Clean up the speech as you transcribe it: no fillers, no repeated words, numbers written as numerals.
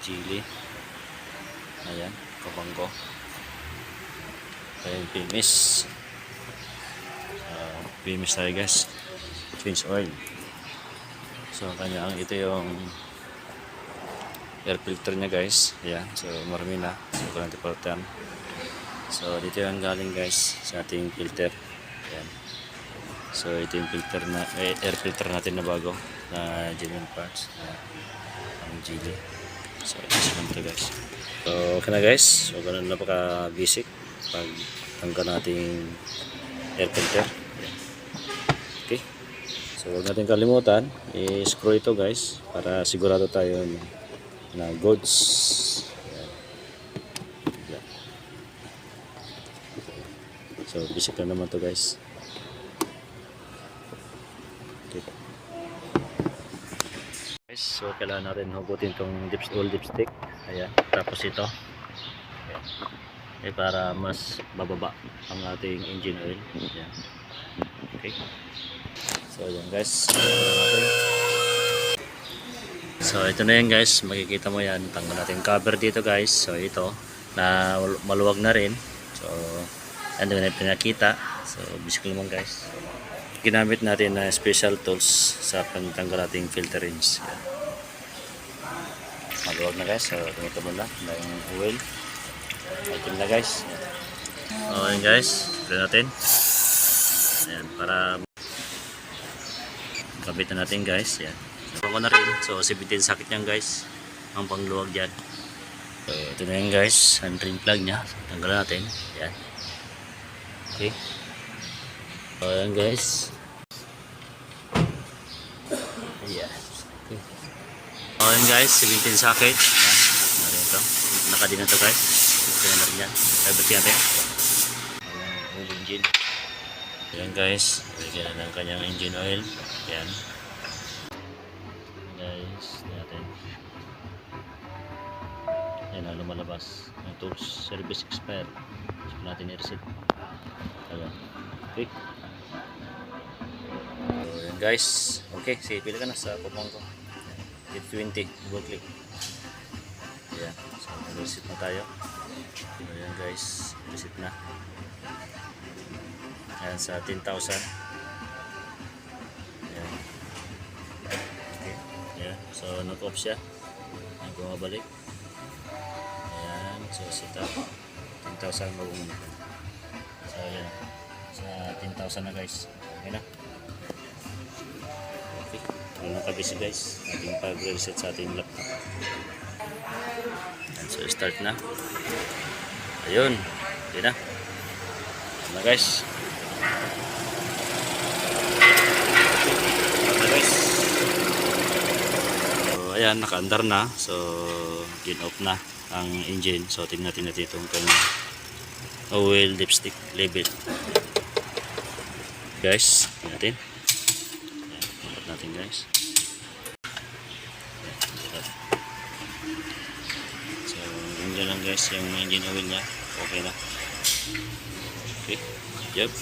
Chili. Ayan, kabanggo. Ayan, Pimis. Pimis tayo guys. Change oil. So ito yung air filter nya guys. Ayan, so marami na. So kurang important. So dito yung galing guys sa ating filter. Ayan. So ito yung filter na air filter natin na bago na genuine parts. Ayan. Ang Geely. So ito lang ito guys. So okay na guys. So ganun napaka basic pag tanggal nating air filter. Ayan. Okay. So huwag natin kalimutan i-screw ito guys para sigurado tayo na goods. Ayan. So basic lang naman to guys. Okay. Guys, so kailangan natin hugutin tong oil dipstick. Ayan, tapos ito. Ayan. Para mas bababa ang ating engine oil. Ayan. Okay. So ayan guys. So ito na yan guys, makikita mo yan. Tanggal natin cover dito guys. So ito na maluwag na rin. So ano na pinakita. So basically naman guys, ginamit natin na special tools sa pagtanggal nating filter rings. Maluwag na guys. So tumutubol na yung oil. Item na guys. So ayan guys, ito natin. Ayan, para kabit na natin guys. Yan. So ako na rin. So 17 sakit yan guys. Ang pangluwag dyan. So ito na yan guys. Ang drain plug nya. So, tanggalan natin. Yan. Okay. So ayan guys. Ayan. Okay. So ayan guys. 17 sakit. Yan. Narin ito. Nakadi na ito guys. Ito na rin yan. Kabit natin. Ayan. Engine. Ayan guys. Bigyan na ng kanyang engine oil. Ayan. Guys. Natin. Ayan na lumalabas. Ang tools. Service expire. So natin i-reset. Ayan. Okay. So ayan guys. Okay. Sige, pila ka na sa kupon ko. Hit 20. Double click. Ayan. So reset na tayo. So ayan guys. Reset na. Ayan sa 10,000. Ayan. Okay. Ayan. So knock-off siya. Ayan, bumabalik. Ayan. So set up. 10,000 mag-umunod. So ayan. Sa 10,000 na guys. Okay na. Okay. Ito na kabisi guys. Ating pag-reset sa ating laptop. Ayan. So start na. Ayun. Okay na. Ayan na guys. So ayan, naka-andar na. So gin-off na ang engine. So tingnan natin itong kanyang oil dipstick level. Guys, tingnan natin. Ayan, tingnan natin guys. So ganda lang guys yung engine oil nya. Okay na. Okay. Yep.